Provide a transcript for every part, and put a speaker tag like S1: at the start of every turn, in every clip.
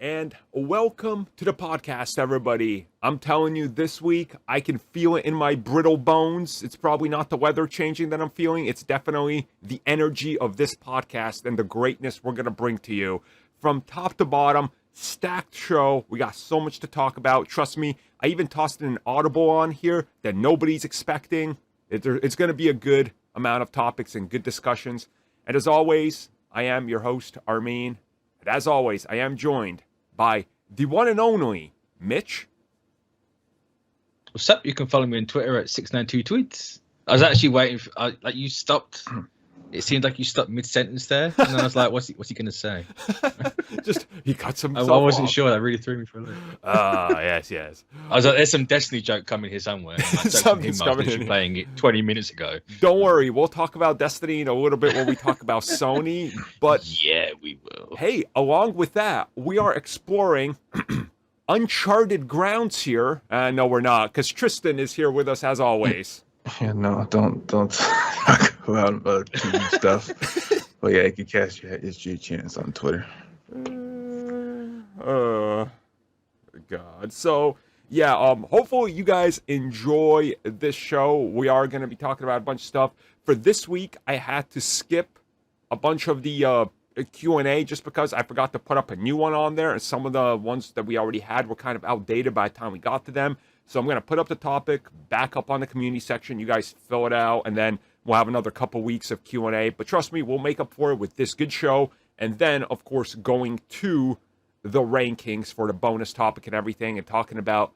S1: And welcome to the podcast, everybody. I'm telling you, this week, I can feel it in my brittle bones. It's probably not the weather changing that I'm feeling. It's definitely the energy of this podcast and the greatness we're going to bring to you. From top to bottom, stacked show. We got so much to talk about. Trust me, I even tossed in an audible on here that nobody's expecting. It's going to be a good amount of topics and good discussions. And as always, I am your host, Armin. And as always, I am joined by the one and only Mitch.
S2: What's up? You can follow me on Twitter at 692tweets. I was actually waiting for, you stopped. It seemed like you stopped mid-sentence there, and I was like, "What's he going to say?"
S1: Just he cut some.
S2: I wasn't sure. That really threw me for a loop.
S1: Yes.
S2: I was like, "There's some Destiny joke coming here somewhere."
S1: Something's coming in.
S2: Playing it 20 minutes ago.
S1: Don't worry, we'll talk about Destiny in a little bit when we talk about Sony. But
S2: yeah, we will.
S1: Hey, along with that, we are exploring uncharted grounds here. No, we're not, because Tristan is here with us as always.
S3: Yeah, no, don't talk about TV stuff. But yeah, you can catch his G Chance on Twitter.
S1: God. So yeah, hopefully you guys enjoy this show. We are going to be talking about a bunch of stuff. For this week, I had to skip a bunch of the Q&A just because I forgot to put up a new one on there, and some of the ones that we already had were kind of outdated by the time we got to them. So I'm going to put up the topic back up on the community section. You guys fill it out, and then we'll have another couple weeks of Q&A. But trust me, we'll make up for it with this good show. And then, of course, going to the rankings for the bonus topic and everything, and talking about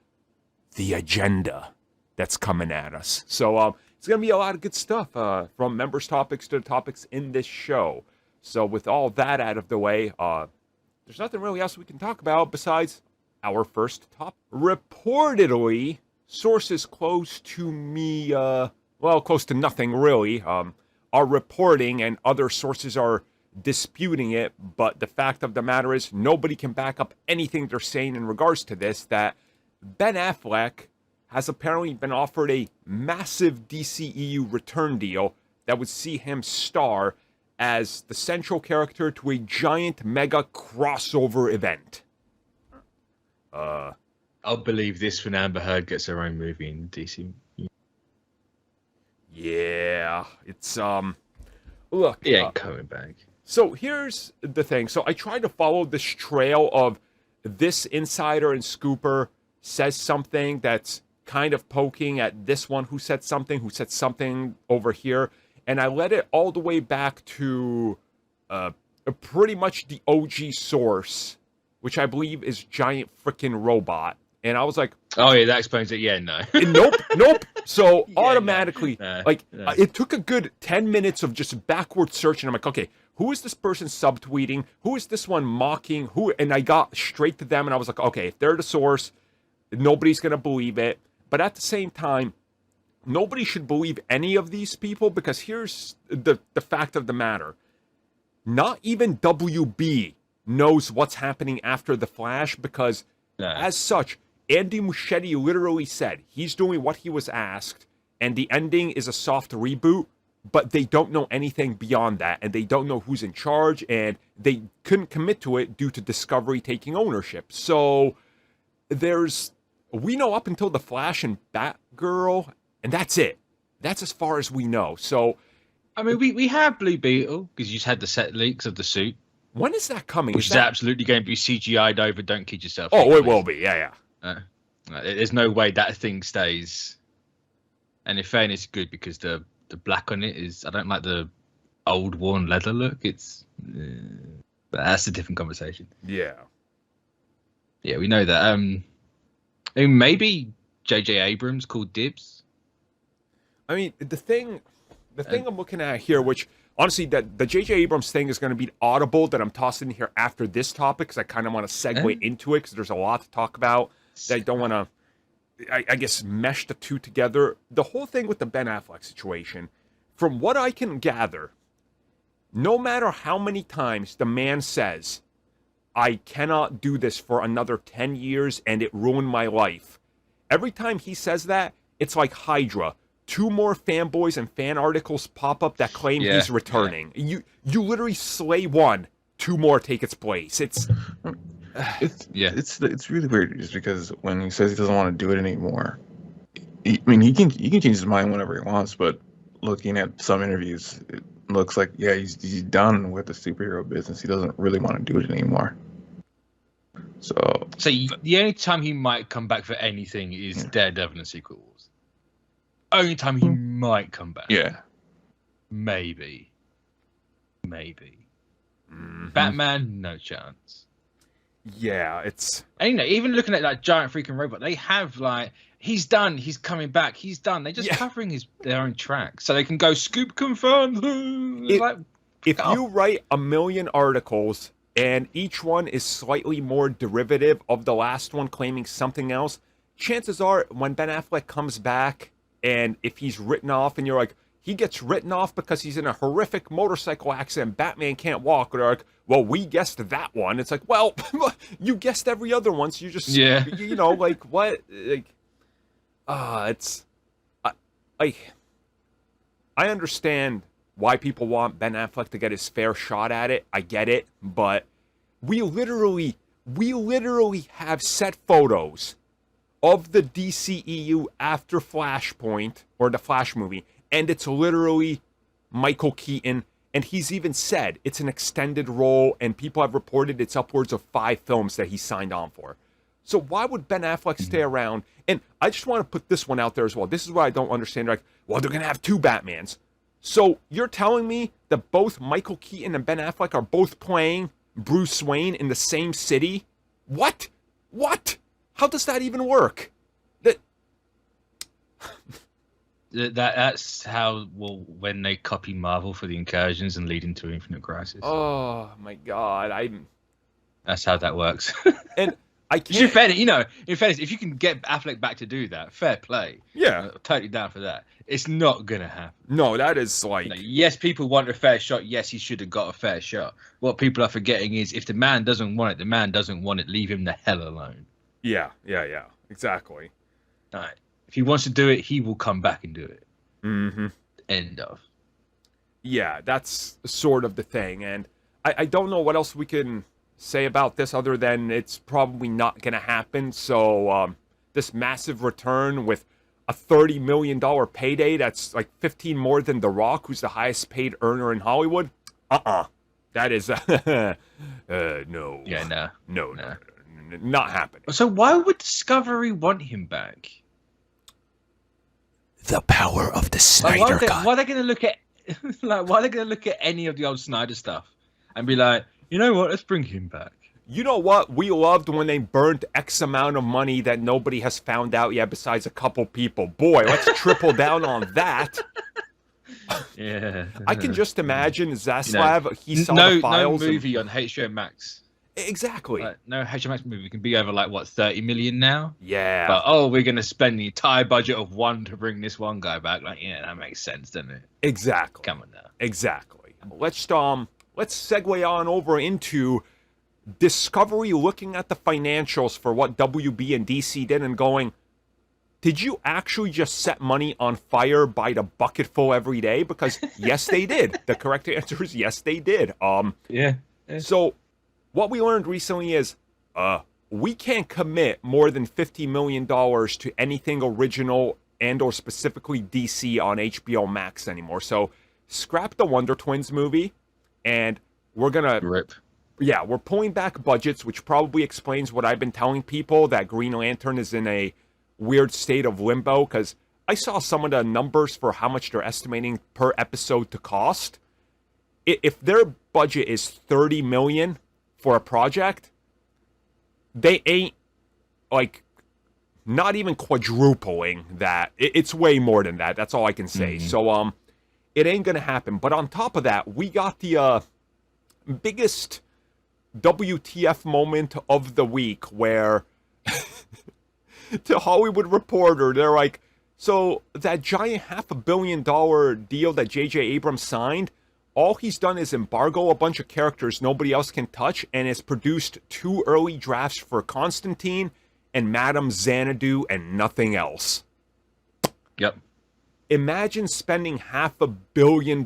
S1: the agenda that's coming at us. So it's going to be a lot of good stuff, from members' topics to the topics in this show. So with all that out of the way, there's nothing really else we can talk about besides our first top. Reportedly, sources close to me, close to nothing really, are reporting, and other sources are disputing it, but the fact of the matter is nobody can back up anything they're saying in regards to this, that Ben Affleck has apparently been offered a massive DCEU return deal that would see him star as the central character to a giant mega crossover event.
S2: I'll believe this when Amber Heard gets her own movie in DC.
S1: Yeah, it's look.
S2: He ain't coming back.
S1: So here's the thing. So I tried to follow this trail of this insider and scooper says something that's kind of poking at this one who said something over here, and I led it all the way back to pretty much the OG source, which I believe is Giant Frickin' Robot. And I was like,
S2: oh yeah, that explains it. Yeah, no.
S1: Nope. So
S2: yeah,
S1: automatically, it took a good 10 minutes of just backward searching. I'm like, okay, who is this person subtweeting? Who is this one mocking? And I got straight to them, and I was like, okay, if they're the source, nobody's going to believe it. But at the same time, nobody should believe any of these people, because here's the fact of the matter. Not even WB knows what's happening after The Flash, because as such, Andy Muschietti literally said he's doing what he was asked, and the ending is a soft reboot, but they don't know anything beyond that, and they don't know who's in charge, and they couldn't commit to it due to Discovery taking ownership. So we know up until The Flash and Batgirl, and that's it. That's as far as we know. So,
S2: I mean, we have Blue Beetle, because you just had the set leaks of the suit.
S1: When is that coming?
S2: Which is absolutely going to be CGI'd over. Don't kid yourself.
S1: Oh, it will be. Yeah.
S2: There's no way that thing stays. And in fairness, good, because the black on it is. I don't like the old worn leather look. But that's a different conversation.
S1: Yeah,
S2: we know that. I mean, maybe J.J. Abrams called dibs.
S1: I mean, the thing I'm looking at here, which honestly, that the J.J. Abrams thing is going to be audible that I'm tossing here after this topic, because I kind of want to segue into it, because there's a lot to talk about that I don't want to, I guess, mesh the two together. The whole thing with the Ben Affleck situation, from what I can gather, no matter how many times the man says, I cannot do this for another 10 years and it ruined my life, every time he says that, it's like Hydra. 2 more fanboys and fan articles pop up that claim he's returning. You literally slay one, 2 more take its place. It's
S3: It's really weird just because when he says he doesn't want to do it anymore, I mean he can change his mind whenever he wants, but looking at some interviews, it looks like he's done with the superhero business. He doesn't really want to do it anymore. So
S2: the only time he might come back for anything is Daredevil and Secret Wars. Only time he might come back.
S3: Yeah.
S2: Maybe.
S1: Mm-hmm.
S2: Batman, no chance.
S1: Yeah, it's...
S2: And even looking at that giant freaking robot, they have he's done, he's coming back, he's done. They're just covering their own tracks. So they can go scoop confirmed.
S1: If you write 1 million articles and each one is slightly more derivative of the last one claiming something else, chances are when Ben Affleck comes back and if he's written off and you're like, he gets written off because he's in a horrific motorcycle accident, Batman can't walk, or they're like, well, we guessed that one. It's like, well, you guessed every other one, so you just, what? I understand why people want Ben Affleck to get his fair shot at it. I get it, but we literally have set photos of the DCEU after Flashpoint, or the Flash movie, and it's literally Michael Keaton, and he's even said it's an extended role, and people have reported it's upwards of 5 films that he signed on for. So why would Ben Affleck stay around? And I just want to put this one out there as well. This is what I don't understand. Like, well, they're going to have 2 Batmans. So you're telling me that both Michael Keaton and Ben Affleck are both playing Bruce Wayne in the same city? What? How does that even work?
S2: That's how, when they copy Marvel for the incursions and lead into Infinite Crisis.
S1: Oh my God,
S2: That's how that works.
S1: And I can't.
S2: In fairness, if you can get Affleck back to do that, fair play.
S1: Yeah,
S2: totally down for that. It's not gonna happen.
S1: No, that is
S2: yes, people want a fair shot. Yes, he should have got a fair shot. What people are forgetting is if the man doesn't want it, the man doesn't want it. Leave him the hell alone.
S1: Yeah, exactly.
S2: All right. If he wants to do it, he will come back and do it.
S1: Mm-hmm.
S2: End of.
S1: Yeah, that's sort of the thing. And I don't know what else we can say about this other than it's probably not going to happen. So this massive return with a $30 million payday, that's like 15 more than The Rock, who's the highest paid earner in Hollywood. That is, no.
S2: Yeah,
S1: No, not happening.
S2: So why would Discovery want him back?
S1: The power of the Snyder Cut.
S2: Why are they going to look at why are they going to look at any of the old Snyder stuff and be like, you know what, let's bring him back?
S1: You know what? We loved when they burnt X amount of money that nobody has found out yet besides a couple people. Boy, let's triple down on that.
S2: Yeah.
S1: I can just imagine Zaslav, he saw the files.
S2: No movie on HBO Max.
S1: Exactly.
S2: No HBO Max movie can be over 30 million now?
S1: Yeah.
S2: But we're going to spend the entire budget of one to bring this one guy back. That makes sense, doesn't it?
S1: Exactly.
S2: Come on now.
S1: Exactly. Let's segue on over into Discovery looking at the financials for what WB and DC did and going, did you actually just set money on fire by the bucketful every day? Because yes, they did. The correct answer is yes, they did.
S2: Yeah.
S1: So what we learned recently is we can't commit more than $50 million to anything original and or specifically DC on HBO Max anymore. So scrap the Wonder Twins movie, and we're going to...
S2: Rip.
S1: Yeah, we're pulling back budgets, which probably explains what I've been telling people, that Green Lantern is in a weird state of limbo, because I saw some of the numbers for how much they're estimating per episode to cost. If their budget is $30 million for a project, they ain't, not even quadrupling that. It's way more than that. That's all I can say.
S2: Mm-hmm.
S1: So, it ain't gonna happen. But on top of that, we got the biggest WTF moment of the week where to Hollywood Reporter, they're like, so that giant $500 million deal that J.J. Abrams signed, all he's done is embargo a bunch of characters nobody else can touch and has produced 2 early drafts for Constantine and Madame Xanadu and nothing else.
S2: Yep.
S1: Imagine spending $500 million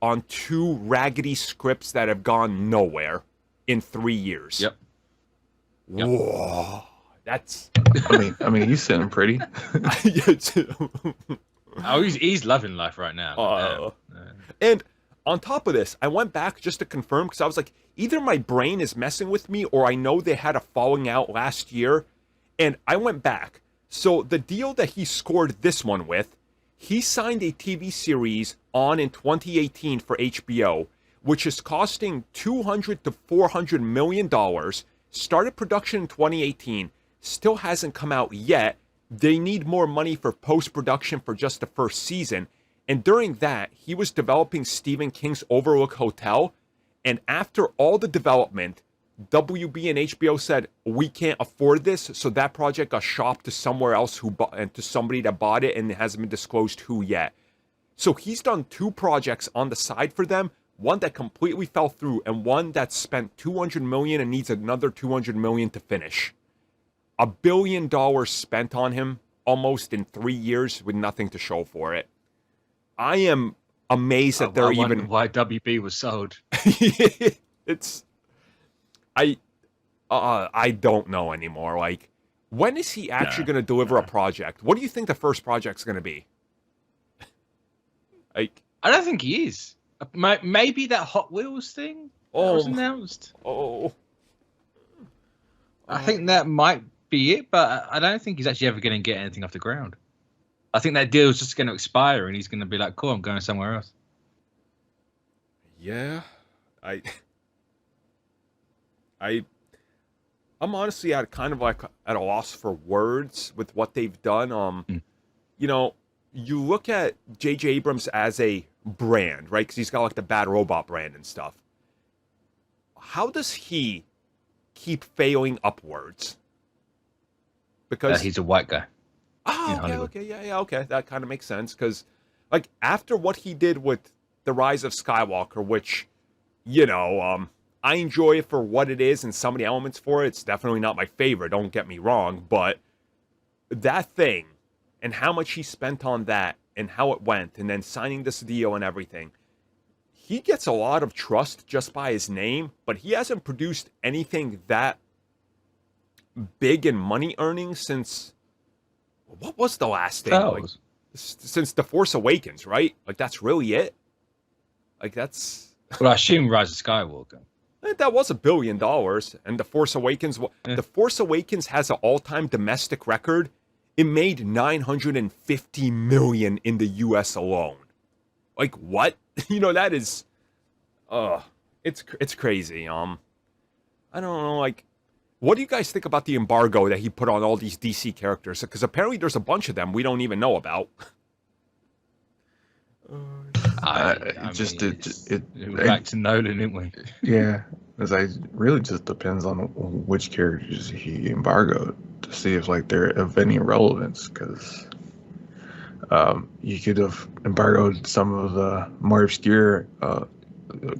S1: on 2 raggedy scripts that have gone nowhere in 3 years.
S2: Yep. Yep.
S1: Whoa, that's.
S3: I mean, he's sitting pretty.
S2: Oh, he's loving life right now.
S1: And on top of this, I went back just to confirm because I was like, either my brain is messing with me or I know they had a falling out last year. And I went back. So the deal that he scored this one with, he signed a TV series on in 2018 for HBO, which is costing $200 to $400 million. Started production in 2018, still hasn't come out yet. They need more money for post-production for just the first season. And during that, he was developing Stephen King's Overlook Hotel. And after all the development, WB and HBO said, we can't afford this. So that project got shopped to somewhere else and to somebody that bought it, and it hasn't been disclosed who yet. So he's done 2 projects on the side for them. One that completely fell through and one that spent $200 million and needs another $200 million to finish. $1 billion spent on him almost in 3 years with nothing to show for it. I am amazed that they're even.
S2: Why WB was sold?
S1: It's. I don't know anymore. Like, when is he actually going to deliver a project? What do you think the first project's going to be? Like,
S2: I don't think he is. Maybe that Hot Wheels thing that was announced. I think that might be it, but I don't think he's actually ever going to get anything off the ground. I think that deal is just going to expire, and he's going to be like, "Cool, I'm going somewhere else."
S1: Yeah, I'm honestly at kind of like at a loss for words with what they've done. You know, you look at J.J. Abrams as a brand, right? Because he's got like the Bad Robot brand and stuff. How does he keep failing upwards? Because
S2: he's a white guy.
S1: Oh, okay. That kind of makes sense. Because, like, after what he did with The Rise of Skywalker, which, you know, I enjoy it for what it is and some of the elements for it. It's definitely not my favorite, don't get me wrong. But that thing and how much he spent on that and how it went and then signing this deal and everything, he gets a lot of trust just by his name, but he hasn't produced anything that big in money earnings since... What was the last thing? Like, since The Force Awakens, right? Like, that's really it? Like, that's...
S2: Well, I assume Rise of Skywalker.
S1: That was $1 billion. And The Force Awakens...
S2: Yeah.
S1: The Force Awakens has an all-time domestic record. It made $950 million in the U.S. alone. Like, what? You know, that is... It's crazy. I don't know, like... What do you guys think about the embargo that he put on all these DC characters? Because apparently there's a bunch of them we don't even know about.
S2: Back to Nolan, didn't we?
S3: Yeah, it really just depends on which characters he embargoed to see if like they're of any relevance. Because you could have embargoed some of the more obscure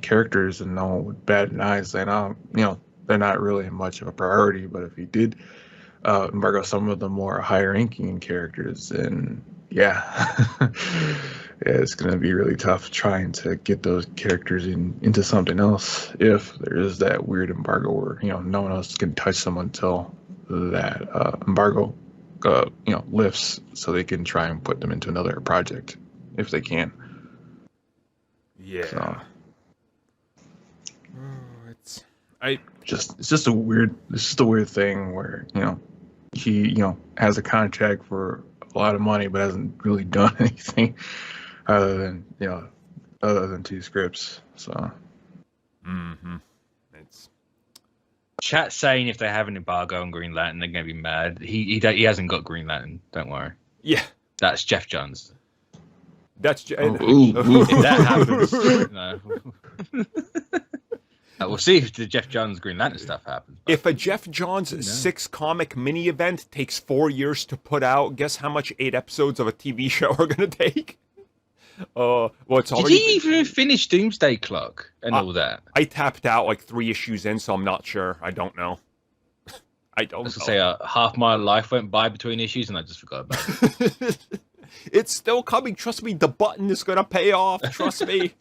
S3: characters and no one would bat an eye saying, you know, they're not really much of a priority. But if he did embargo some of the more higher-ranking characters, then yeah, it's going to be really tough trying to get those characters into something else if there is that weird embargo where, you know, no one else can touch them until that embargo, lifts, so they can try and put them into another project if they can.
S1: Yeah.
S3: So,
S1: it's
S3: just a weird thing where, you know, he, you know, has a contract for a lot of money but hasn't really done anything other than 2 scripts. So
S1: it's
S2: Chat saying if they have an embargo on Green Lantern, they're going to be mad. He hasn't got Green Lantern. Don't worry.
S1: Yeah,
S2: That's Jeff Johns.
S1: that's
S2: If that happens, no. We'll see if the Jeff Johns Green Lantern stuff happens.
S1: If a Jeff Johns 6-comic mini event takes 4 years to put out, guess how much 8 episodes of a TV show are going to take? Well, it's already.
S2: Did he even finish Doomsday Clock and all that?
S1: I tapped out like 3 issues in, so I'm not sure. I don't know. I don't know.
S2: Say half my life went by between issues and I just forgot about it.
S1: It's still coming. Trust me, the button is going to pay off. Trust me.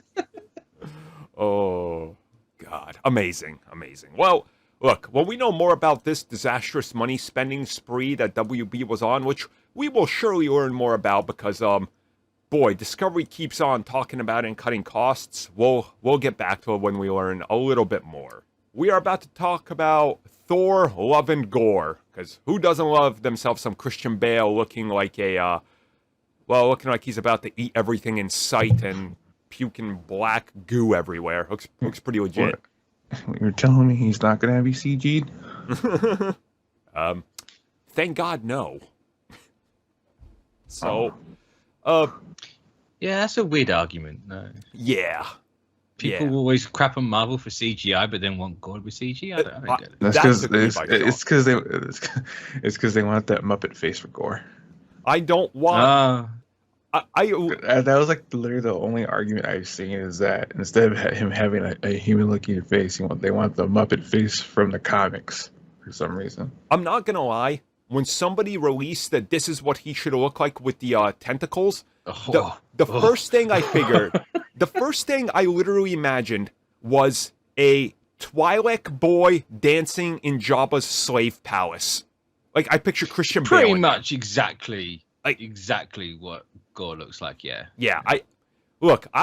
S1: Oh, God. Amazing. Well, Look, when we know more about this disastrous money spending spree that WB was on, which we will surely learn more about because, boy, Discovery keeps on talking about it and cutting costs. We'll get back to it when we learn a little bit more. We are about to talk about Thor, Love and Gore, because who doesn't love themselves some Christian Bale looking like looking like he's about to eat everything in sight and puking black goo everywhere. Looks pretty legit.
S3: You're telling me he's not going to be CG'd?
S1: Thank God, no. So,
S2: yeah, that's a weird argument. No.
S1: Yeah.
S2: People always crap on Marvel for CGI, but then want God with CG. I don't get it.
S3: It's because they want that Muppet face for Gore.
S1: I don't want.
S3: That was like literally the only argument I've seen is that instead of him having a human-looking face, they want the Muppet face from the comics for some reason.
S1: I'm not gonna lie. When somebody released that this is what he should look like with the tentacles, the first thing I figured, the first thing I literally imagined was a Twi'lek boy dancing in Jabba's slave palace. Like I picture Christian Bale.
S2: Pretty much exactly what Gore looks like. Yeah.
S1: I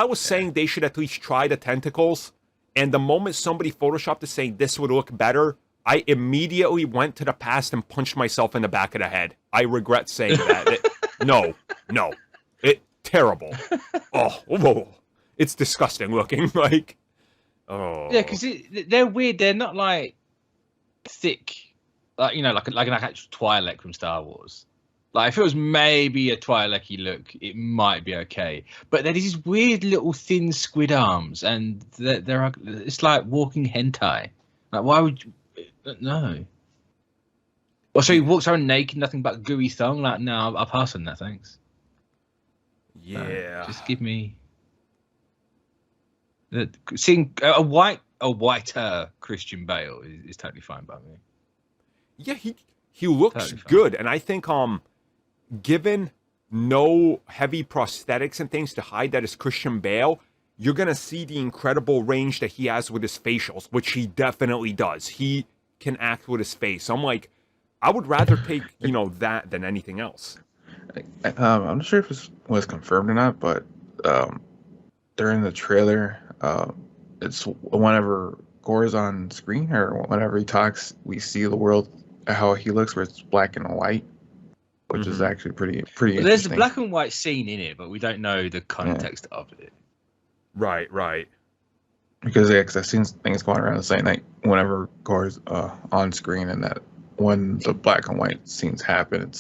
S1: was saying they should at least try the tentacles, and the moment somebody photoshopped it saying this would look better, I immediately went to the past and punched myself in the back of the head. I regret saying that. No. Terrible. Oh, it's disgusting looking. Like, oh.
S2: Yeah, because they're weird. They're not like thick, like like an actual Twi'lek from Star Wars. Like if it was maybe a Twi'lek-y look, it might be okay. But they're these weird little thin squid arms, and it's like walking hentai. Like why would you? No. Well, so he walks around naked, nothing but gooey thong. Like, no, I'll pass on that, thanks.
S1: Yeah.
S2: Just give me. Seeing a whiter Christian Bale is totally fine by me.
S1: Yeah, he looks
S2: Totally
S1: good, and I think given no heavy prosthetics and things to hide that is Christian Bale, you're gonna see the incredible range that he has with his facials, which he definitely does. He can act with his face. I'm like, I would rather take that than anything else.
S3: I'm not sure if it was confirmed or not, but during the trailer, it's whenever Gore's on screen or whenever he talks, we see the world how he looks, where it's black and white, which is actually pretty interesting.
S2: There's a black and white scene in it, but we don't know the context of it.
S1: Right.
S3: Because I've seen things going around saying that whenever Gore's on screen, and that when the black and white scenes happen,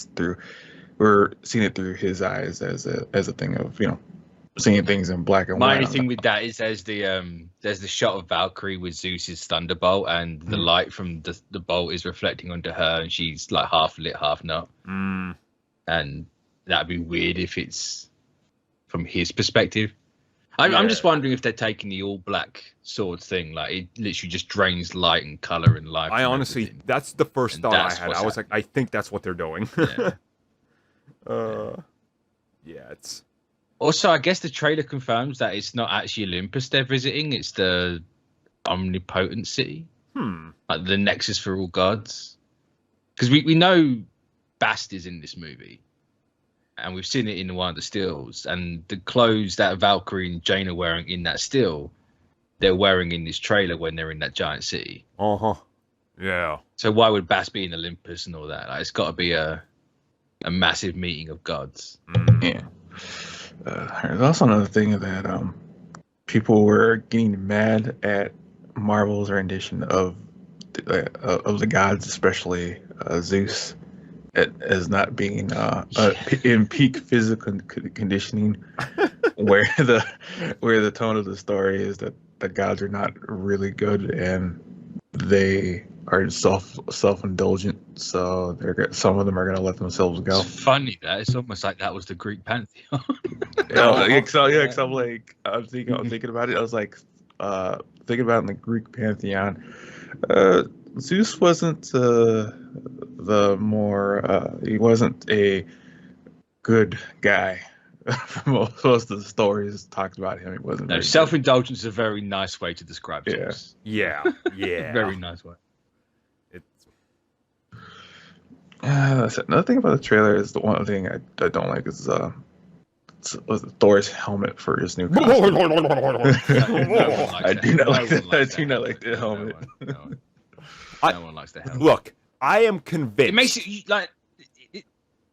S3: we're seeing it through his eyes as a thing of seeing things in black and white.
S2: My only thing with that is there's the shot of Valkyrie with Zeus's thunderbolt, and the light from the bolt is reflecting onto her, and she's like half lit, half not. And that'd be weird if it's from his perspective. I'm just wondering if they're taking the all black sword thing, like it literally just drains light and color and life.
S1: I honestly, that's the first thought I had. I was like, I think that's what they're doing. It's.
S2: Also, I guess the trailer confirms that it's not actually Olympus they're visiting; it's the omnipotent city, like the nexus for all gods. Because we know Bast is in this movie, and we've seen it in one of the stills, and the clothes that Valkyrie and Jane are wearing in that still, they're wearing in this trailer when they're in that giant city.
S1: Yeah.
S2: So why would Bast be in Olympus and all that? Like, it's got to be a massive meeting of gods.
S3: Yeah. There's also another thing that people were getting mad at Marvel's rendition of the gods, especially Zeus, as not being in peak physical conditioning, where the tone of the story is that the gods are not really good and they are self-indulgent, so some of them are going to let themselves go.
S2: It's funny that it's almost like that was the Greek pantheon.
S3: I'm thinking about it. I was like, thinking about it in the Greek pantheon. Zeus wasn't he wasn't a good guy. Most of the stories talked about him. He wasn't.
S2: No, self-indulgence is a very nice way to describe Zeus.
S1: Yeah.
S2: Very nice way.
S3: Another thing about the trailer is the one thing I don't like is Thor's helmet for his new costume. I do not like that. I do not like the helmet.
S2: No one likes the helmet.
S1: Look, I am convinced.
S2: It makes it like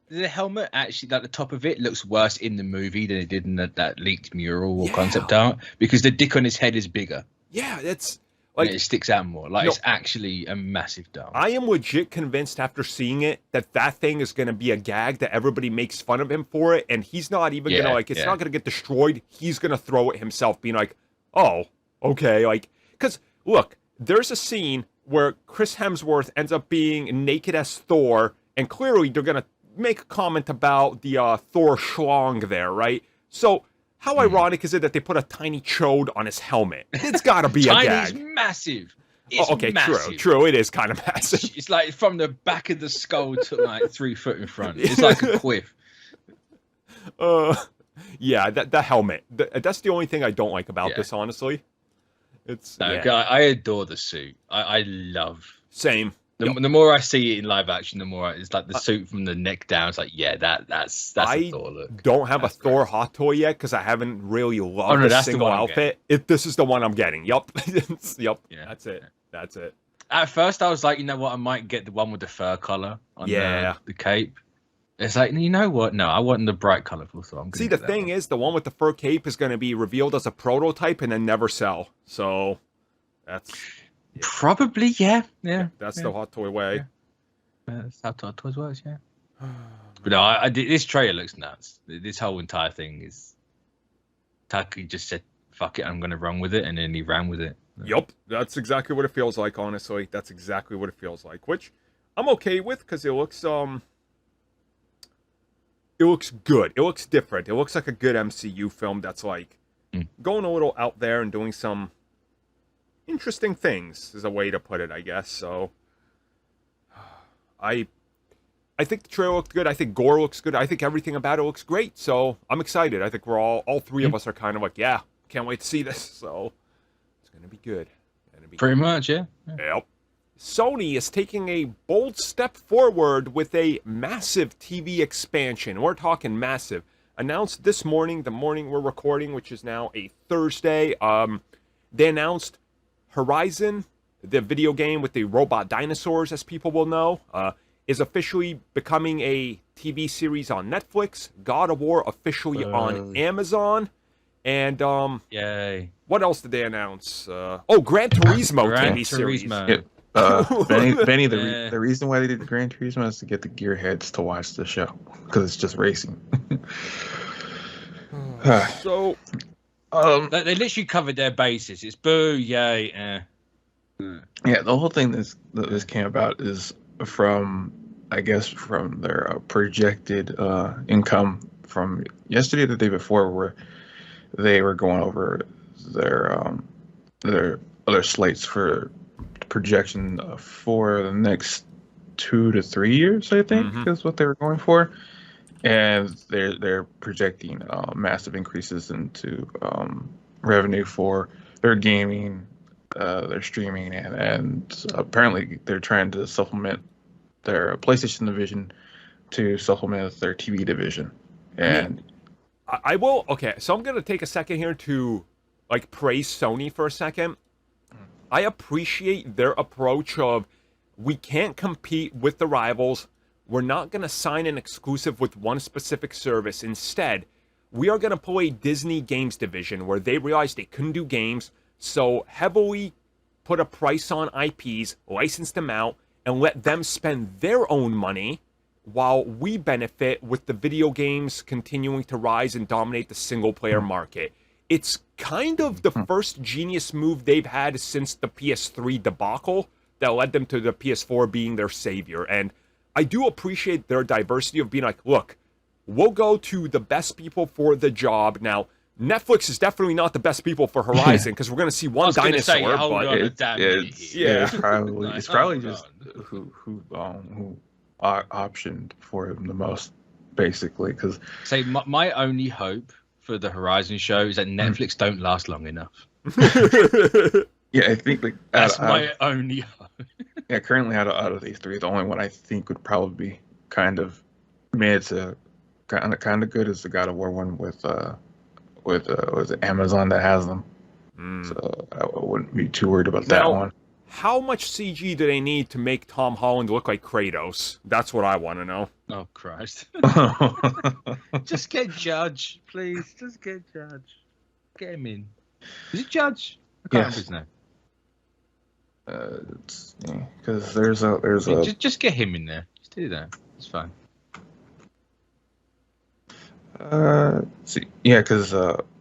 S2: the helmet actually, like the top of it, looks worse in the movie than it did in that leaked mural or concept art because the dick on his head is bigger.
S1: Yeah, it's like
S2: and it sticks out more. Like it's actually a massive dump.
S1: I am legit convinced after seeing it that thing is going to be a gag that everybody makes fun of him for it, and he's not even gonna it's not gonna get destroyed. He's gonna throw it himself, being like, "Oh, okay," like because look, there's a scene where Chris Hemsworth ends up being naked as Thor, and clearly they're gonna make a comment about the Thor schlong there, right? So how ironic is it that they put a tiny chode on his helmet? It's got to be a gag.
S2: Tiny's massive. It's massive.
S1: True. It is kind of massive.
S2: It's like from the back of the skull to like 3 foot in front. It's like a quiff.
S1: Yeah, the helmet. That's the only thing I don't like about this, honestly.
S2: I adore the suit. I love.
S1: Same.
S2: The more I see it in live action, the more it's like the suit from the neck down. It's like, that's a Thor look.
S1: Don't have a Thor hot toy yet because I haven't really loved a single outfit. This is the one I'm getting. Yup. Yup. Yeah. That's it. That's it.
S2: At first, I was like, you know what? I might get the one with the fur color on the cape. It's like, you know what? No, I want the bright colorful. So I'm.
S1: See, the thing is, the one with the fur cape is going to be revealed as a prototype and then never sell. So that's.
S2: Yeah. Probably, yeah.
S1: That's the hot toy way.
S2: Yeah. That's how hot toys works, yeah. But no, this trailer looks nuts. This whole entire thing is. Taki just said, "Fuck it, I'm gonna run with it," and then he ran with it.
S1: Yup, that's exactly what it feels like. Honestly, that's exactly what it feels like. Which I'm okay with because it looks good. It looks different. It looks like a good MCU film that's like going a little out there and doing some. Interesting things is a way to put it, I guess. So, I think the trailer looked good. I think Gore looks good. I think everything about it looks great. So I'm excited. I think we're all three of us are kind of like, yeah, can't wait to see this. So it's gonna be good.
S2: Pretty much, yeah.
S1: Yep. Sony is taking a bold step forward with a massive TV expansion. We're talking massive. Announced this morning, the morning we're recording, which is now a Thursday. They announced. Horizon, the video game with the robot dinosaurs, as people will know, is officially becoming a TV series on Netflix. God of War officially on Amazon. And,
S2: yay.
S1: What else did they announce? Gran Turismo TV series.
S3: Benny, the reason why they did Gran Turismo is to get the gearheads to watch the show. Because it's just racing.
S1: So...
S2: they literally covered their bases. It's boo, yay,
S3: Yeah, the whole thing this came about is from their projected income from yesterday or the day before, where they were going over their other slates for projection for the next 2 to 3 years. I think is what they were going for. And they're projecting massive increases into revenue for their gaming, their streaming, and apparently they're trying to supplement their PlayStation division to supplement their TV division. And
S1: I will. Okay, so I'm gonna take a second here to praise Sony for a second. I appreciate their approach of we can't compete with the rivals. We're not going to sign an exclusive with one specific service. Instead, we are going to pull a Disney games division where they realized they couldn't do games, so heavily put a price on IPs, license them out, and let them spend their own money while we benefit with the video games continuing to rise and dominate the single-player market. It's kind of the first genius move they've had since the PS3 debacle that led them to the PS4 being their savior, and I do appreciate their diversity of being like, look, we'll go to the best people for the job. Now, Netflix is definitely not the best people for Horizon because we're going to see one dinosaur.
S3: It's probably just who optioned for him the most, basically. Because
S2: my only hope for the Horizon show is that Netflix don't last long enough.
S3: Yeah, I think
S2: that's my only hope.
S3: Yeah, currently out of these three, the only one I think would probably kind of made it to kind of good as the God of War one with was it Amazon that has them. So I wouldn't be too worried about that
S1: Now,
S3: one.
S1: how much CG do they need to make Tom Holland look like Kratos? That's what I want to know.
S2: Oh Christ! Just get Judge, please. Just get Judge. Get him in. Is it Judge? I can't remember his name.
S3: Because there's a
S2: Just get him in there. Just do that. It's fine.
S3: because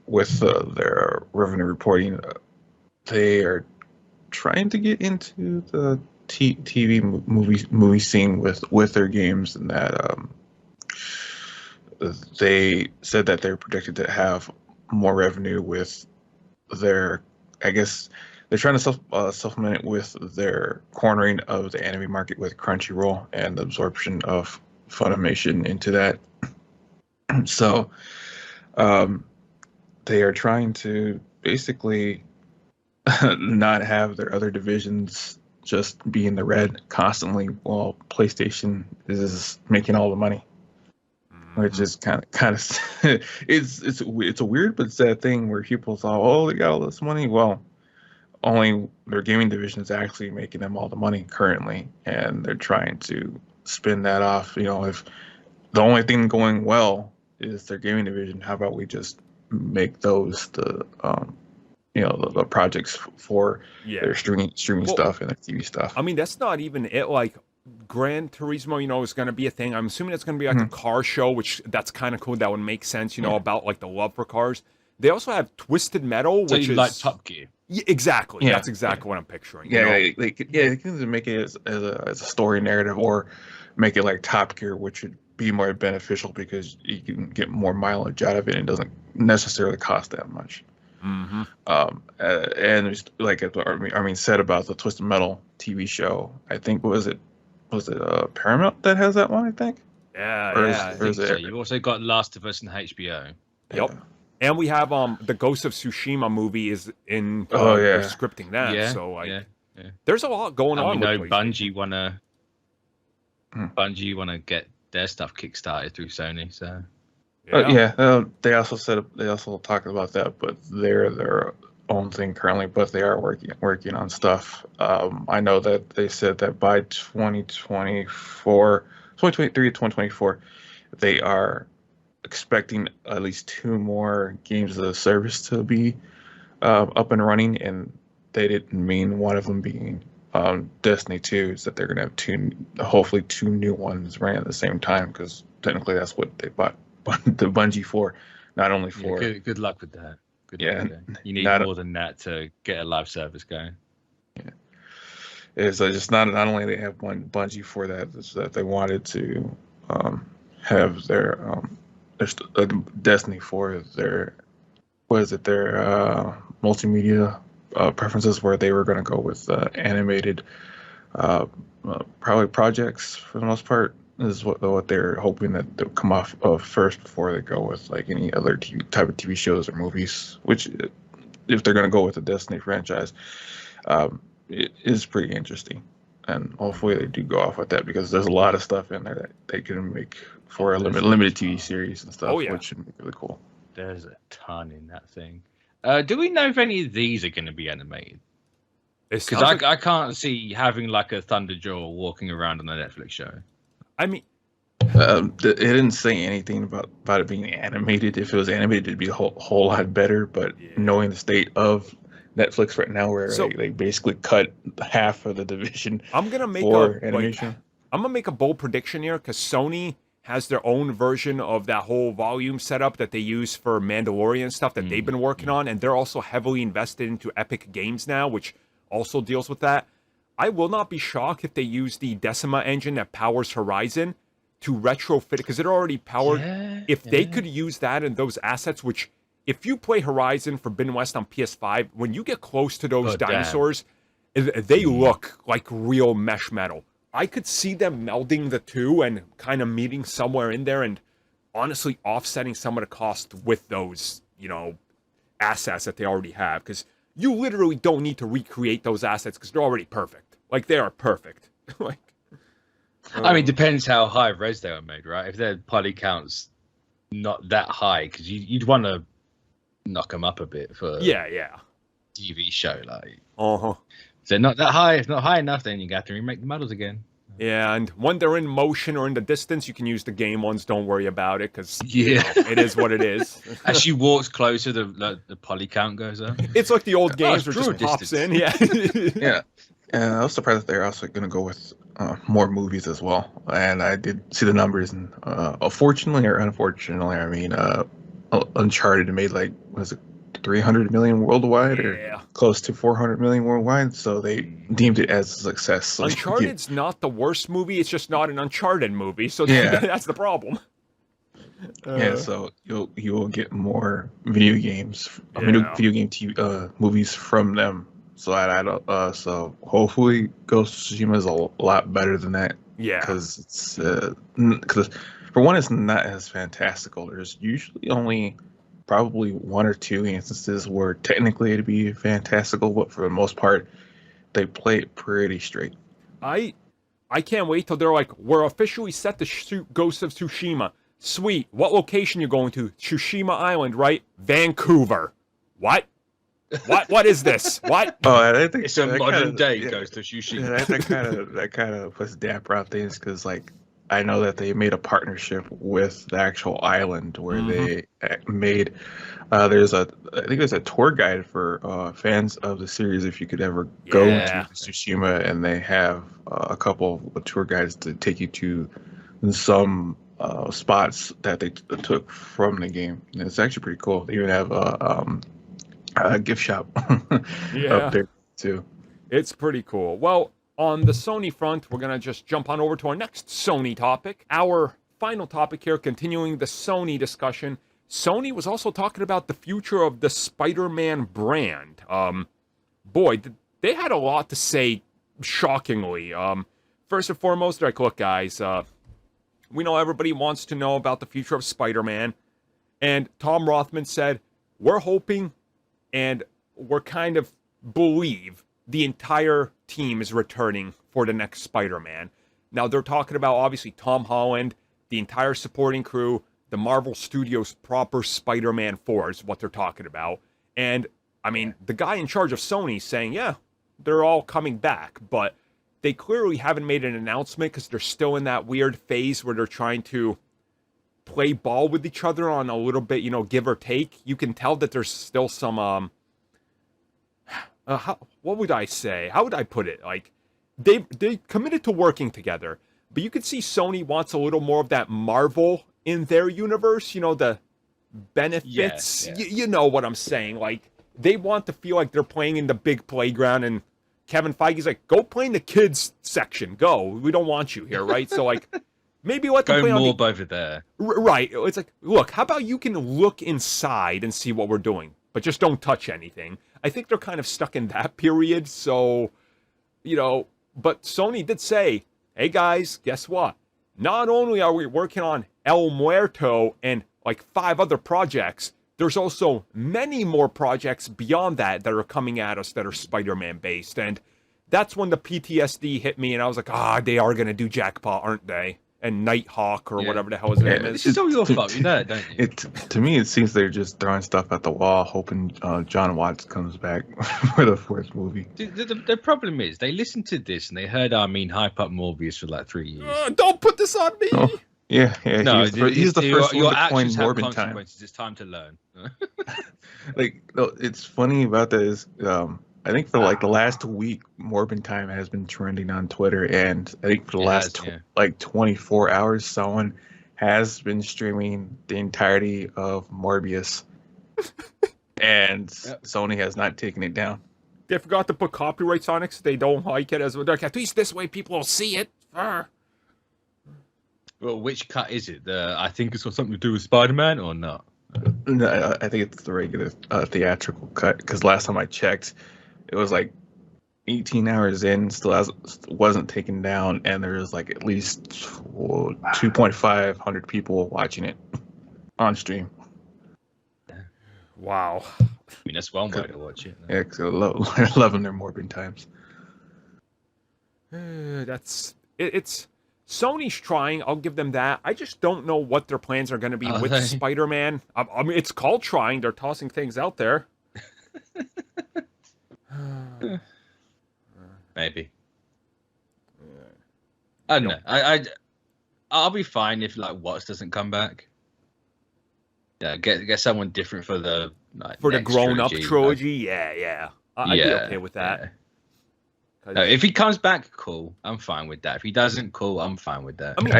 S3: with their revenue reporting, they are trying to get into the TV movie scene with their games, and that they said that they're projected to have more revenue with their, I guess they're trying to supplement it with their cornering of the anime market with Crunchyroll and the absorption of Funimation into that. So they are trying to basically not have their other divisions just be in the red constantly while PlayStation is making all the money. Which is kind of it's a weird but sad thing where people thought, oh, they got all this money. Well, only their gaming division is actually making them all the money currently, and they're trying to spin that off. If the only thing going well is their gaming division, how about we just make those the projects for their streaming stuff and their TV stuff.
S1: I mean, that's not even it. Like Gran Turismo, is going to be a thing. I'm assuming it's going to be like a car show, which that's kind of cool. That would make sense, about like the love for cars. They also have Twisted Metal,
S2: So
S1: which
S2: you
S1: is
S2: like Top Gear.
S1: Yeah, exactly.
S3: Yeah.
S1: That's exactly what I'm picturing.
S3: They can make it as a story narrative, or make it like Top Gear, which would be more beneficial because you can get more mileage out of it and it doesn't necessarily cost that much.
S1: Mm-hmm.
S3: And there's, like said about the Twisted Metal TV show, I think was it Paramount that has that one, I think.
S1: Yeah,
S2: I think so. You've also got Last of Us and HBO.
S1: Yep.
S3: Yeah.
S1: And we have the Ghost of Tsushima movie is in
S3: Oh, yeah.
S1: they're scripting that.
S2: Yeah,
S1: So like
S2: yeah.
S1: there's a lot going on.
S2: We know
S1: with
S2: Bungie wanna get their stuff kickstarted through Sony. So
S3: they also talked about that, but they're their own thing currently. But they are working on stuff. I know that they said that by 2023 to 2024, they are expecting at least 2 more games of the service to be up and running, and they didn't mean one of them being Destiny 2. Is that they're gonna have hopefully 2 new ones running at the same time, because technically that's what they bought the Bungie for, not only for.
S2: Yeah, good luck with that. Good
S3: Yeah,
S2: luck with that. You need more than that to get a live service going.
S3: Yeah, it's just not only they have one Bungie for that, it's that they wanted to have their Destiny for their multimedia preferences, where they were going to go with animated probably projects for the most part, is what they're hoping that they'll come off of first before they go with like any other type of TV shows or movies, which if they're going to go with the Destiny franchise, it is pretty interesting. And hopefully they do go off with that, because there's a lot of stuff in there that they can make for a limited TV series and stuff, which should be really cool.
S2: There's a ton in that thing. Do we know if any of these are going to be animated? Because I can't see having like a Thunderjaw walking around on a Netflix show.
S1: I mean,
S3: it didn't say anything about it being animated. If it was animated, it'd be a whole lot better. But knowing the state of Netflix right now, where they basically cut half of the division,
S1: I'm gonna make
S3: animation.
S1: I'm gonna make a bold prediction here, because Sony has their own version of that whole volume setup that they use for Mandalorian stuff that they've been working on, and they're also heavily invested into Epic Games now, which also deals with that. I will not be shocked if they use the Decima engine that powers Horizon to retrofit it, because it already powered. They could use that and those assets, which if you play Horizon Forbidden West on PS5, when you get close to those dinosaurs, they look like real mesh metal. I could see them melding the two and kind of meeting somewhere in there, and honestly offsetting some of the cost with those, assets that they already have, because you literally don't need to recreate those assets because they're already perfect. Like, they are perfect.
S2: I mean, depends how high res they were made, right? If their poly count's not that high, because you'd want to knock them up a bit for
S1: yeah.
S2: TV show. Like,
S1: Uh-huh.
S2: if they're not that high, if not high enough, then you got to remake the models again.
S1: Yeah, and when they're in motion or in the distance, you can use the game ones. Don't worry about it, because it is what it is.
S2: As she walks closer, the poly count goes up.
S1: It's like the old games where it
S2: draw
S1: just pops in.
S2: distance.
S1: Yeah.
S3: Yeah. And I was surprised that they're also going to go with more movies as well. And I did see the numbers, and fortunately or unfortunately, I mean, Uncharted made like, was it 300 million worldwide or close to 400 million worldwide? So they deemed it as a success. So
S1: Uncharted's not the worst movie. It's just not an Uncharted movie. So that's the problem.
S3: Yeah, so you will get more video games, video game movies from them. So so hopefully Ghost of Tsushima is a lot better than that.
S1: Yeah,
S3: because it's because for one, it's not as fantastical. There's usually only probably one or two instances where technically it'd be fantastical, but for the most part, they play it pretty straight.
S1: I can't wait till they're like, we're officially set to shoot Ghost of Tsushima. Sweet. What location you going to? Tsushima Island, right? Vancouver. What? What is this? What?
S3: Oh, I think
S2: it's a modern day Ghost of Tsushima.
S3: That kind of puts damper on things, because like I know that they made a partnership with the actual island where they made. I think there's a tour guide for fans of the series if you could ever go to Tsushima, and they have a couple of tour guides to take you to some spots that they took from the game. And it's actually pretty cool. They even have a gift shop up there too.
S1: It's pretty cool. Well, on the Sony front, we're going to just jump on over to our next Sony topic. Our final topic here, continuing the Sony discussion. Sony was also talking about the future of the Spider-Man brand. Boy, they had a lot to say, shockingly. First and foremost, they're like, look, guys, we know everybody wants to know about the future of Spider-Man. And Tom Rothman said, we're hoping and we're kind of believe the entire team is returning for the next Spider-Man. Now, they're talking about, obviously, Tom Holland, the entire supporting crew, the Marvel Studios proper Spider-Man 4 is what they're talking about. And, I mean, the guy in charge of Sony saying, yeah, they're all coming back. But they clearly haven't made an announcement because they're still in that weird phase where they're trying to play ball with each other on a little bit, give or take. You can tell that there's still some, what would I say? How would I put it? Like, they committed to working together, but you can see Sony wants a little more of that Marvel in their universe, the benefits.
S2: Yeah.
S1: You know what I'm saying? Like, they want to feel like they're playing in the big playground, and Kevin Feige's like, go play in the kids section. Go. We don't want you here, right? So, like, maybe let them play on
S2: over there.
S1: Right. It's like, look, how about you can look inside and see what we're doing, but just don't touch anything. I think they're kind of stuck in that period. So, but Sony did say, hey guys, guess what? Not only are we working on El Muerto and like 5 other projects, there's also many more projects beyond that are coming at us that are Spider-Man based. And that's when the PTSD hit me, and I was like, they are going to do Jackpot, aren't they? And Nighthawk or whatever the hell his name is.
S2: This is all your fault, you know, don't you?
S3: To me, it seems they're just throwing stuff at the wall, hoping John Watts comes back for the 4th movie.
S2: The problem is, they listened to this and they heard hype up Morbius for like 3 years.
S1: Don't put this on me!
S3: Oh, yeah.
S2: No,
S3: he's the first one to coin
S2: actions have
S3: Morbin time.
S2: It's time to learn.
S3: It's funny about that is, I think for like the last week, Morbin time has been trending on Twitter, and I think for the last 24 hours, someone has been streaming the entirety of Morbius, and Sony has not taken it down.
S1: They forgot to put copyrights on it, so they don't like it as well. At least this way, people will see it.
S2: Well, which cut is it? I think it's got something to do with Spider-Man, or not?
S3: No, I think it's the regular theatrical cut. Because last time I checked, it was like 18 hours in, still wasn't taken down, and there was like at least 2,500 people watching it on stream.
S1: Wow.
S2: I mean, that's one way to watch it.
S3: Yeah, because loving their Morbin times.
S1: It's Sony's trying. I'll give them that. I just don't know what their plans are going to be
S2: Are
S1: with
S2: they?
S1: Spider-Man. I mean, it's called trying. They're tossing things out there.
S2: Maybe. I don't know. I'll be fine if like Watts doesn't come back. Yeah, get someone different for the
S1: For the
S2: next
S1: grown-up
S2: trilogy.
S1: trilogy. Yeah. I'd be okay with that.
S2: Yeah.
S1: 'Cause-
S2: No, if he comes back, cool. I'm fine with that. If he doesn't, cool. I'm fine with that.
S1: I mean,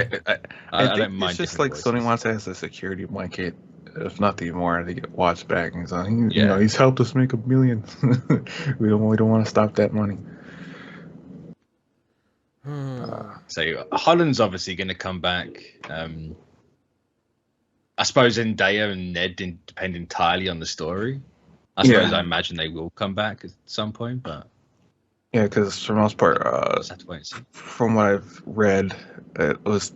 S3: I
S2: don't
S3: think
S2: mind
S3: it's just
S2: different
S3: like
S2: voices.
S3: Sony wants it as a security blanket, if nothing more, to get Watts back. And so you
S2: Yeah.
S3: know, he's helped us make $1 billion. we don't want to stop that money.
S2: So Holland's obviously going to come back. I suppose Zendaya and Ned depend entirely on the story. I suppose I imagine they will come back at some point, but
S3: Yeah, because for the most part,
S2: just have to wait and see.
S3: from what I've read, it was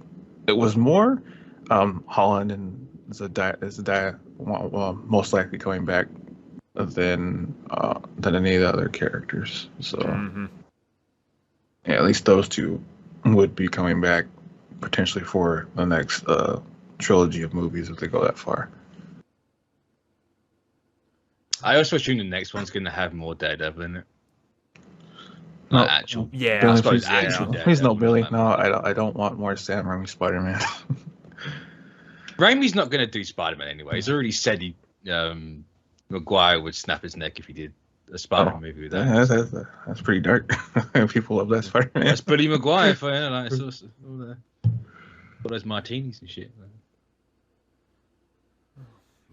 S3: more Holland and Zendaya most likely coming back than any of the other characters. So yeah, at least those two would be coming back potentially for the next trilogy of movies if they go that far.
S2: I also assume the next one's going to have more Daredevil in it.
S3: No,
S2: Not actual.
S1: Yeah,
S3: Billy,
S2: I suppose
S3: please,
S2: actual
S3: please no,
S2: Daredevil,
S3: Billy.
S2: not-
S3: No, I don't want more Sam Raimi Spider-Man.
S2: Raimi's not going to do Spider-Man anyway. He's already said Maguire would snap his neck if he did a Spider-Man movie with that.
S3: Yeah, that's pretty dark. People love that Spider-Man.
S2: That's Billy Maguire for like all those martinis and shit.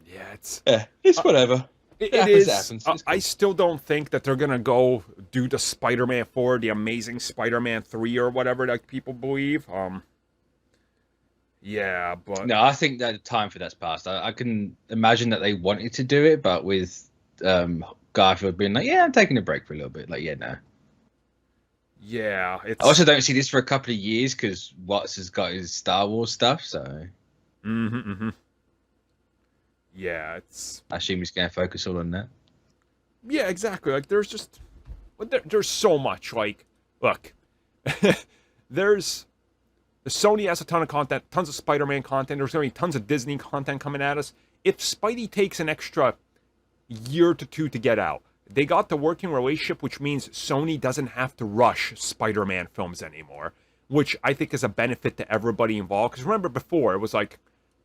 S1: Yeah, it's
S2: whatever.
S1: It
S2: happens,
S1: is.
S2: it happens. It's
S1: I
S2: cool.
S1: still don't think that they're gonna go do the Spider-Man 4, the Amazing Spider-Man 3, or whatever like people believe. Yeah, but
S2: No, I think that the time for that's passed. I can imagine that they wanted to do it, but with Garfield being like, "Yeah, I'm taking a break for a little bit." Like, yeah, no.
S1: yeah, it's
S2: I also don't see this for a couple of years because Watts has got his Star Wars stuff, so
S1: yeah, it's
S2: I assume he's going to focus all on that.
S1: yeah, exactly. Like there's just there's so much. Like, look, there's Sony has a ton of content, tons of Spider-Man content. There's gonna be tons of Disney content coming at us. If Spidey takes an extra year to 2 to get out, they got the working relationship, which means Sony doesn't have to rush Spider-Man films anymore, which I think is a benefit to everybody involved. Because remember before, it was like,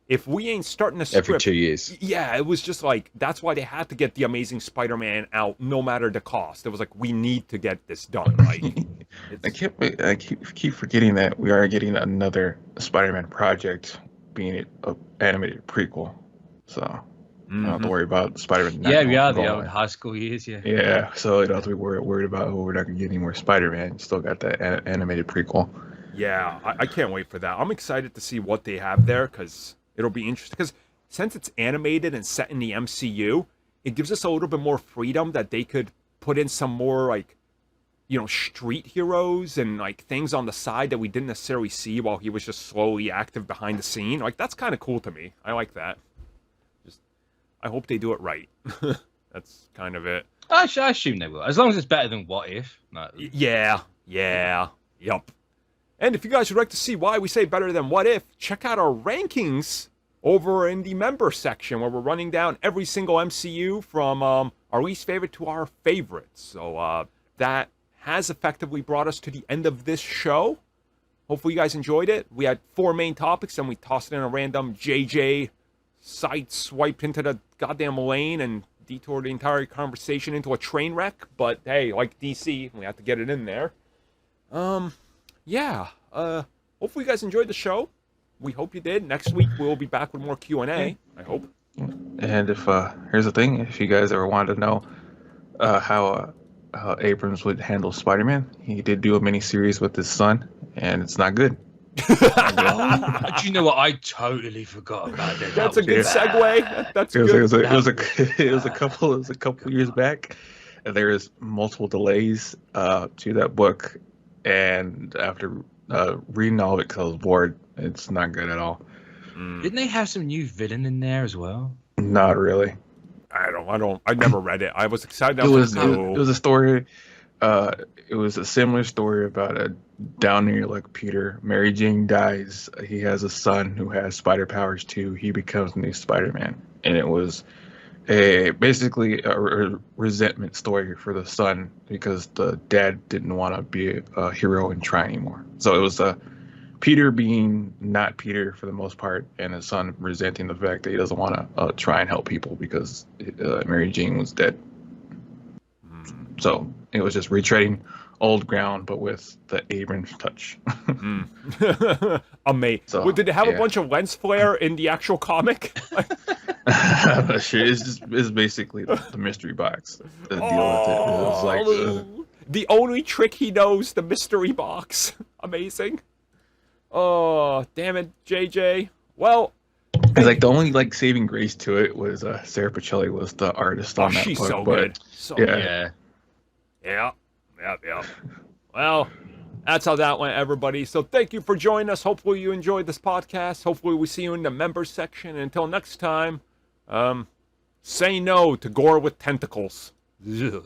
S1: if we ain't starting a script...
S2: Every 2 years.
S1: Yeah, it was just like, that's why they had to get The Amazing Spider-Man out no matter the cost. It was like, we need to get this done. Like,
S3: I keep forgetting that we are getting another Spider-Man project, being an animated prequel. So I don't have to worry about Spider-Man.
S2: Yeah, we are the old high school years, yeah.
S3: Yeah, so you don't have to be worried about, we're not going to get any more Spider-Man. Still got that animated prequel.
S1: yeah, I can't wait for that. I'm excited to see what they have there, because it'll be interesting. Because since it's animated and set in the MCU, it gives us a little bit more freedom that they could put in some more, like, you know, street heroes and, like, things on the side that we didn't necessarily see while he was just slowly active behind the scene. Like, that's kind of cool to me. I like that. Just, I hope they do it right. That's kind of it.
S2: I assume they will. As long as it's better than What If. Like,
S1: Yeah, yup. And if you guys would like to see why we say better than What If, check out our rankings over in the member section where we're running down every single MCU from our least favorite to our favorites. So that has effectively brought us to the end of this show. Hopefully you guys enjoyed it. We had 4 main topics, and we tossed in a random JJ side swiped into the goddamn lane and detoured the entire conversation into a train wreck. But hey, like DC, we have to get it in there. Yeah. Hopefully you guys enjoyed the show. We hope you did. Next week we'll be back with more Q&A, I hope.
S3: And if here's the thing, if you guys ever wanted to know how Abrams would handle Spider-Man, he did do a mini-series with his son, and it's not good.
S2: do you know what? I totally forgot about that.
S1: That's a good segue. That's
S3: It was,
S1: good.
S3: it was a couple years back, and there is multiple delays to that book, and after reading all of it because I was bored, it's not good at all.
S2: Didn't they have some new villain in there as well?
S3: Not really.
S1: I never read it. I was excited.
S3: It was a story. It was a similar story about down near like Peter. Mary Jane dies. He has a son who has spider powers too. He becomes the new Spider-Man, and it was basically a resentment story for the son because the dad didn't want to be a hero and try anymore. So it was Peter being not Peter for the most part, and his son resenting the fact that he doesn't want to try and help people because Mary Jane was dead. So it was just retreading old ground, but with the Abrams touch.
S1: Amazing.
S3: So,
S1: Did it have a bunch of lens flare in the actual comic?
S3: I'm not sure. It's basically the mystery box. The deal with it. It was like
S1: the only trick he knows, the mystery box. Amazing. Oh, damn it, JJ. Well,
S3: it's like the only like saving grace to it was Sarah Pacelli was the artist on that
S1: she's
S3: book.
S1: so
S3: but
S1: good. So
S3: yeah.
S1: Yeah. Well, that's how that went, everybody. So thank you for joining us. Hopefully you enjoyed this podcast. Hopefully we see you in the members section. And until next time, say no to gore with tentacles. Ugh.